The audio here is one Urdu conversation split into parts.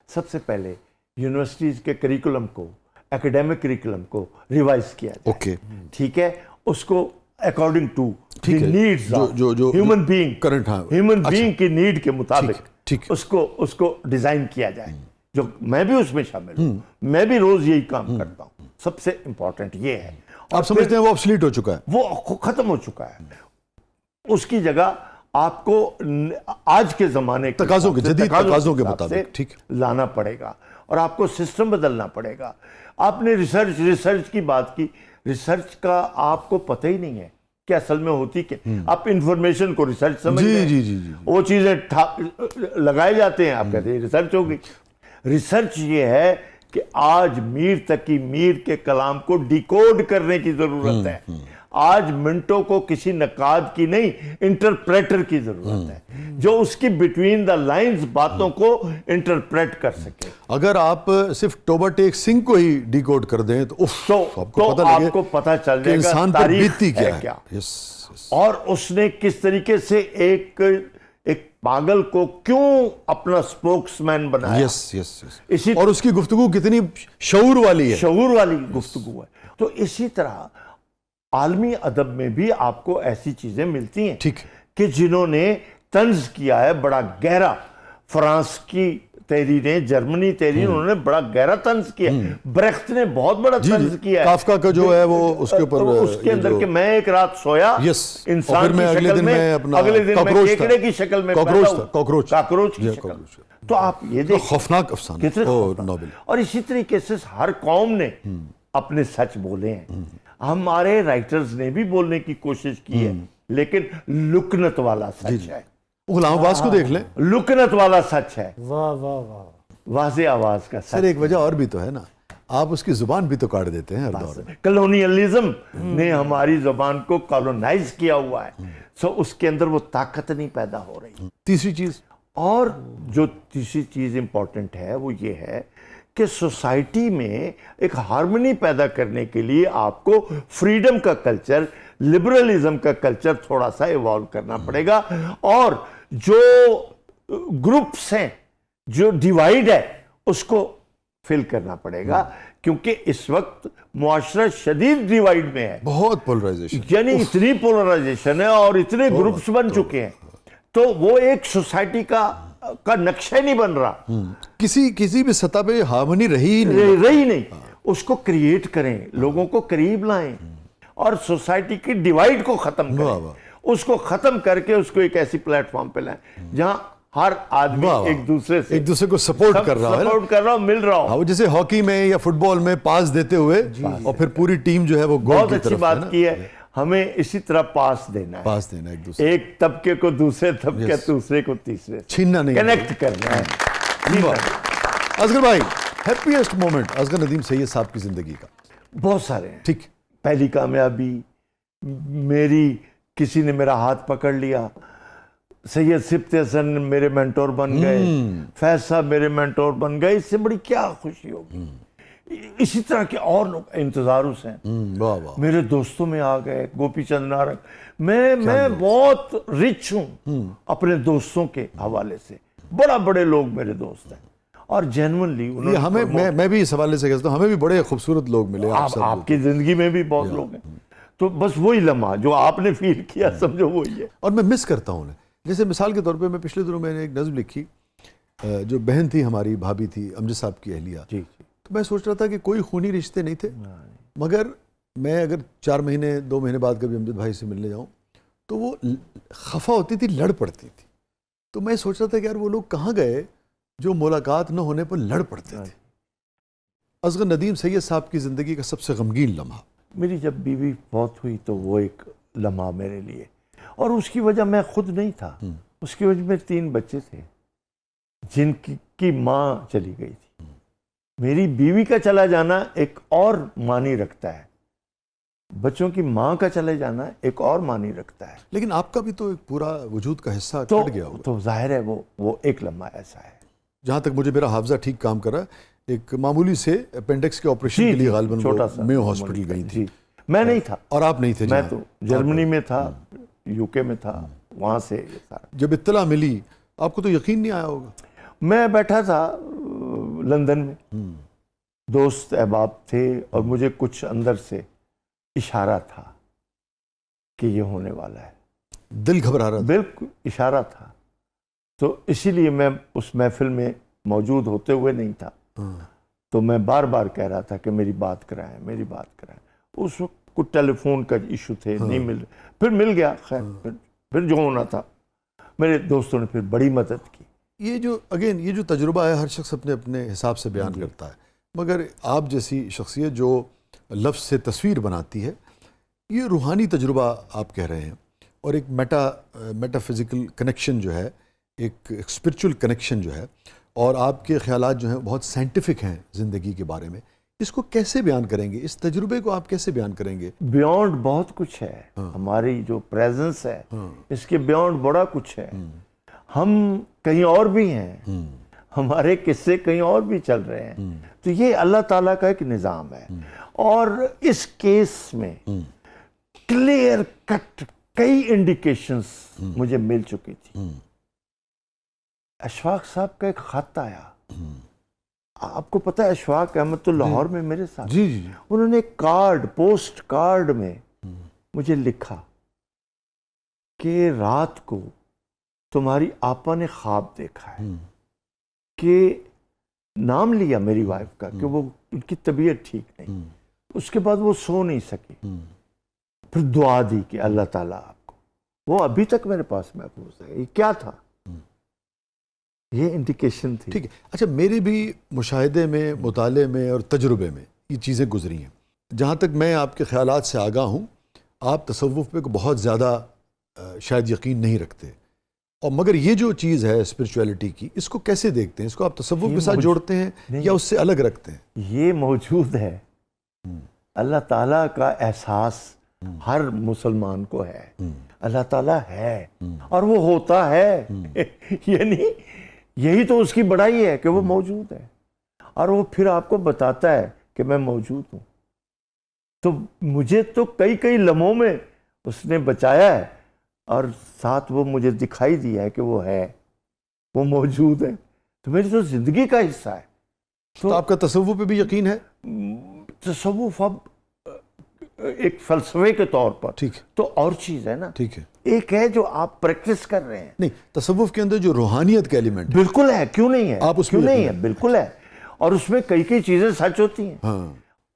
سب سے پہلے یونیورسٹیز کے کریکولم کو، ایکیڈیمک کریکولم کو ریوائز کیا جائے، ٹھیک ہے، اس کو according to the needs human being کی نیڈ کے مطابق اس کو ڈیزائن کیا جائے، جو میں بھی اس میں شامل ہوں، میں بھی روز یہی کام کرتا ہوں. سب سے امپورٹنٹ یہ ہے. آپ سمجھتے ہیں وہ obsolete ہو چکا ہے، وہ ختم ہو چکا ہے. اس کی جگہ آپ کو آج کے زمانے کے تقاضوں کے جدید تقاضوں کے مطابق لانا پڑے گا، اور آپ کو سسٹم بدلنا پڑے گا. آپ نے ریسرچ کی بات کی. ریسرچ کا آپ کو پتہ ہی نہیں ہے کہ اصل میں ہوتی کہ آپ انفارمیشن کو ریسرچ سمجھ گئے، وہ چیزیں لگائے جاتے ہیں، آپ کہتے ہیں ریسرچ ہوگی. ریسرچ یہ ہے کہ آج میر تقی میر کے کلام کو ڈیکوڈ کرنے کی ضرورت ہے. آج منٹوں کو کسی نقاد کی نہیں، انٹرپریٹر کی ضرورت ہے، جو اس کی بٹوین دا لائنز باتوں کو انٹرپریٹ کر سکے. اگر آپ صرف ٹوبہ ٹیک سنگھ کو ہی ڈیکوڈ کر دیں تو آپ کو پتہ چل جائے گا تاریخ ہے کیا، اور اس نے کس طریقے سے ایک پاگل کو کیوں اپنا سپوکس مین بنایا، اور اس کی گفتگو کتنی شعور والی گفتگو ہے. تو اسی طرح عالمی ادب میں بھی آپ کو ایسی چیزیں ملتی ہیں کہ جنہوں نے طنز کیا ہے بڑا گہرا. فرانس کی تحریریں، جرمنی تحریر، انہوں نے بڑا گہرا طنز کیا. برخت نے بہت بڑا طنز کیا ہے. کافکا کا جو ہے وہ اس کے اوپر، اس کے اندر کہ میں ایک رات سویا انسان کی شکل میں، اگلے دن میں کیکڑے کی شکل میں پیدا ہوا، کاکروچ کی شکل. تو آپ یہ دیکھیں خوفناک افسانہ. اور اسی طریقے سے ہر قوم نے اپنے سچ بولے ہیں. ہمارے رائٹرز نے بھی بولنے کی کوشش کی ہے، لیکن لکنت والا سچ ہے. غلام عباس کو دیکھ لیں، لکنت والا سچ ہے، واہ واہ واہ، واضح آواز کا سچ. سر ایک وجہ اور بھی تو ہے نا، آپ اس کی زبان بھی تو کاٹ دیتے ہیں ہر دور میں. کلونیلزم نے ہماری زبان کو کالونائز کیا ہوا ہے، سو اس کے اندر وہ طاقت نہیں پیدا ہو رہی. تیسری چیز، اور جو تیسری چیز امپورٹنٹ ہے وہ یہ ہے کہ سوسائٹی میں ایک ہارمنی پیدا کرنے کے لیے آپ کو فریڈم کا کلچر، لبرلزم کا کلچر تھوڑا سا ایوالو کرنا پڑے گا. اور جو گروپس ہیں، جو ڈیوائیڈ ہے، اس کو فل کرنا پڑے گا، کیونکہ اس وقت معاشرہ شدید ڈیوائیڈ میں ہے. بہت پولرائزیشن، یعنی اتنی پولرائزیشن ہے اور اتنے گروپس بن چکے ہیں، تو وہ ایک سوسائٹی کا نقشہ نہیں بن رہا. کسی بھی سطح پہ ہارمنی رہی نہیں. اس کو کریٹ کریں، لوگوں کو قریب لائیں، اور سوسائٹی کی ڈیوائیڈ کو ختم کریں. اس کو ختم کر کے اس کو ایک ایسی پلیٹ فارم پہ لائیں جہاں ہر آدمی ایک دوسرے کو سپورٹ کر رہا ہو، مل رہا ہو. جیسے ہاکی میں یا فٹ بال میں پاس دیتے ہوئے، اور پھر پوری ٹیم جو ہے وہ گول کی طرف. بہت اچھی بات کی ہے. ہمیں اسی طرح پاس دینا ہے، ایک طبقے کو دوسرے طبقے، دوسرے کو تیسرے، چھیننا نہیں، کنیکٹ کرنا ہے. اصغر بھائی، ہیپیسٹ مومنٹ اصغر ندیم سید صاحب کی زندگی کا؟ بہت سارے ہیں. ٹھیک، پہلی کامیابی میری، کسی نے میرا ہاتھ پکڑ لیا. سید سبت حسن میرے مینٹور بن گئے، فیض صاحب میرے مینٹور بن گئے. اس سے بڑی کیا خوشی ہوگی. اسی طرح کے اور لوگ، انتظار حسین میرے دوستوں میں آ گئے، گوپی چند نارنگ. میں بہت رچ ہوں اپنے دوستوں کے حوالے سے. بڑے لوگ میرے دوست ہیں، اور جینوئنلی میں بھی اس حوالے سے کہتا ہوں، ہمیں بھی بڑے خوبصورت لوگ ملے. آپ کی زندگی میں بھی بہت لوگ ہیں. تو بس وہی لمحہ جو آپ نے فیل کیا، سمجھو وہی ہے. اور میں مس کرتا ہوں. جیسے مثال کے طور پہ میں پچھلے دنوں میں نے ایک نظم لکھی، جو بہن تھی ہماری، بھابھی تھی، امجد صاحب کی اہلیہ. تو میں سوچ رہا تھا کہ کوئی خونی رشتے نہیں تھے، مگر میں اگر 4 مہینے 2 مہینے بعد کبھی امجد بھائی سے ملنے جاؤں تو وہ خفا ہوتی تھی، لڑ پڑتی تھی. تو میں سوچ رہا تھا کہ یار وہ لوگ کہاں گئے جو ملاقات نہ ہونے پر لڑ پڑتے تھے. اصغر ندیم سید صاحب کی زندگی کا سب سے غمگین لمحہ؟ میری جب بیوی فوت ہوئی تو وہ ایک لمحہ میرے لیے، اور اس کی وجہ میں خود نہیں تھا. اس کی وجہ میں 3 بچے تھے جن کی ماں چلی گئی تھی. میری بیوی کا چلا جانا ایک اور معنی رکھتا ہے، بچوں کی ماں کا چلے جانا ایک اور معنی رکھتا ہے. لیکن آپ کا بھی تو ایک پورا وجود کا حصہ کٹ گیا ہوگا. تو ظاہر ہے وہ ایک لمحہ ایسا ہے. جہاں تک مجھے میرا حافظہ ٹھیک کام کر رہا ہے، ایک معمولی سے اپینڈکس کے آپریشن کے لیے غالباً میو ہاسپٹل گئی تھی. میں نہیں تھا. اور آپ نہیں تھے؟ میں تو جرمنی میں تھا، یو کے میں تھا. وہاں سے جب اطلاع ملی آپ کو تو یقین نہیں آیا ہوگا. میں بیٹھا تھا لندن میں دوست احباب تھے اور مجھے کچھ اندر سے اشارہ تھا کہ یہ ہونے والا ہے، دل گھبرا رہا تھا؟ بالکل اشارہ تھا، تو اسی لیے میں اس محفل میں موجود ہوتے ہوئے نہیں تھا، تو میں بار بار کہہ رہا تھا کہ میری بات کرائیں، میری بات کرائیں۔ اس وقت کچھ ٹیلی فون کا ایشو تھے، نہیں مل، پھر مل گیا، خیر پھر جو ہونا تھا۔ میرے دوستوں نے پھر بڑی مدد کی۔ یہ جو اگین یہ جو تجربہ ہے ہر شخص اپنے اپنے حساب سے بیان کرتا ہے، مگر آپ جیسی شخصیت جو لفظ سے تصویر بناتی ہے، یہ روحانی تجربہ آپ کہہ رہے ہیں، اور ایک میٹا فزیکل کنیکشن جو ہے، ایک اسپرچول کنیکشن جو ہے، اور آپ کے خیالات جو ہیں بہت سائنٹیفک ہیں زندگی کے بارے میں، اس کو کیسے بیان کریں گے؟ اس تجربے کو آپ کیسے بیان کریں گے؟ بیونڈ بہت کچھ ہے، ہماری جو پریزنس ہے اس کے بیونڈ بڑا کچھ ہے، ہم کہیں اور بھی ہیں، ہمارے قصے کہیں اور بھی چل رہے ہیں، تو یہ اللہ تعالیٰ کا ایک نظام ہے۔ اور اس کیس میں کلیئر کٹ کئی انڈیکیشنز مجھے مل چکی تھی۔ اشفاق صاحب کا ایک خط آیا، آپ کو پتہ ہے اشفاق احمد تو لاہور میں میرے ساتھ، جی جی انہوں نے ایک کارڈ، پوسٹ کارڈ میں مجھے لکھا کہ رات کو تمہاری آپا نے خواب دیکھا ہے، کہ نام لیا میری وائف کا کہ وہ ان کی طبیعت ٹھیک نہیں، اس کے بعد وہ سو نہیں سکی، پھر دعا دی کہ اللہ تعالیٰ آپ کو، وہ ابھی تک میرے پاس محفوظ ہے۔ یہ کیا تھا؟ یہ انڈیکیشن تھی۔ ٹھیک ہے، اچھا میرے بھی مشاہدے میں، مطالعے میں اور تجربے میں یہ چیزیں گزری ہیں۔ جہاں تک میں آپ کے خیالات سے آگاہ ہوں، آپ تصوف پہ بہت زیادہ شاید یقین نہیں رکھتے، اور مگر یہ جو چیز ہے اسپرچویلٹی کی، اس کو کیسے دیکھتے ہیں؟ اس کو آپ تصوف کے ساتھ جوڑتے ہیں یا اس سے الگ رکھتے ہیں؟ یہ موجود ہے، اللہ تعالیٰ کا احساس ہر مسلمان کو ہے، اللہ تعالیٰ ہے اور وہ ہوتا ہے، یعنی یہی تو اس کی بڑائی ہے کہ وہ موجود ہے، اور وہ پھر آپ کو بتاتا ہے کہ میں موجود ہوں۔ تو مجھے تو کئی لمحوں میں اس نے بچایا ہے، اور ساتھ وہ مجھے دکھائی دیا ہے کہ وہ ہے، وہ موجود ہے، تو میری تو زندگی کا حصہ ہے۔ تو آپ کا تصوف پہ بھی یقین ہے؟ تصوف اب ایک فلسفے کے طور پر ٹھیک ہے، تو اور چیز ہے نا، ٹھیک ہے، ایک ہے جو آپ پریکٹس کر رہے ہیں، نہیں تصوف کے اندر جو روحانیت کا ایلیمنٹ ہے، بالکل ہے، کیوں نہیں ہے، آپ اس کیوں میں نہیں یقین ہے، بالکل ہے، اور اس میں کئی چیزیں سچ ہوتی ہیں۔ ہاں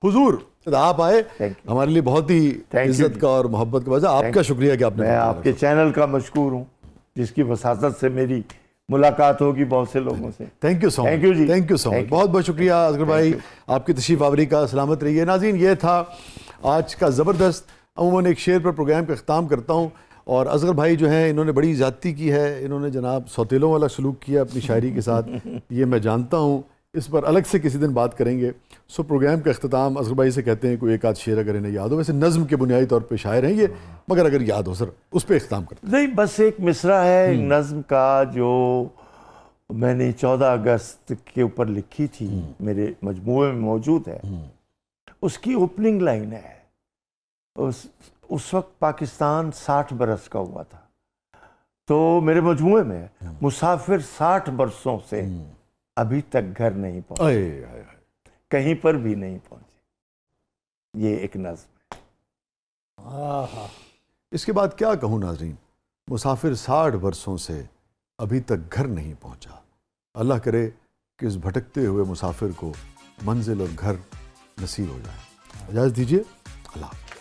حضور آپ آئے، Thank you. ہمارے لیے بہت ہی Thank you عزت جی۔ کا اور محبت کا وجہ، آپ کا شکریہ کہ آپ نے میں آپ کے چینل کا مشکور ہوں، جس کی وساطت سے میری ملاقات ہوگی بہت سے لوگوں سے۔ Thank you so Thank much, you جی۔ تھینک یو سو مچ، بہت بہت شکریہ اصغر بھائی، آپ کی تشریف آوری کا سلامت رہیے۔ ناظرین یہ تھا آج کا زبردست، عموماً ایک شعر پر پروگرام کا اختتام کرتا ہوں، اور اصغر بھائی جو ہیں انہوں نے بڑی زیادتی کی ہے، انہوں نے جناب سوتیلوں والا سلوک کیا اپنی شاعری کے ساتھ، یہ میں جانتا ہوں، اس پر الگ سے کسی دن بات کریں گے۔ سو پروگرام کا اختتام اصغر بھائی سے کہتے ہیں کوئی ایک آدھ شعر اگر انہیں یاد ہو، ویسے نظم کے بنیادی طور پہ شاعر ہیں یہ، مگر اگر یاد ہو سر اس پہ اختتام کرتے ہیں۔ نہیں، بس ایک مصرع ہے ایک نظم کا جو میں نے 14 اگست کے اوپر لکھی تھی، میرے مجموعے میں موجود ہے، اس کی اوپننگ لائن ہے، اس وقت پاکستان 60 برس کا ہوا تھا، تو میرے مجموعے میں مسافر 60 برسوں سے ابھی تک گھر نہیں پہنچے، کہیں پر بھی نہیں پہنچے، یہ ایک نظم ہے۔ اس کے بعد کیا کہوں ناظرین، مسافر 60 برسوں سے ابھی تک گھر نہیں پہنچا، اللہ کرے کہ اس بھٹکتے ہوئے مسافر کو منزل اور گھر نصیب ہو جائے۔ اجازت دیجیے، اللہ حافظ۔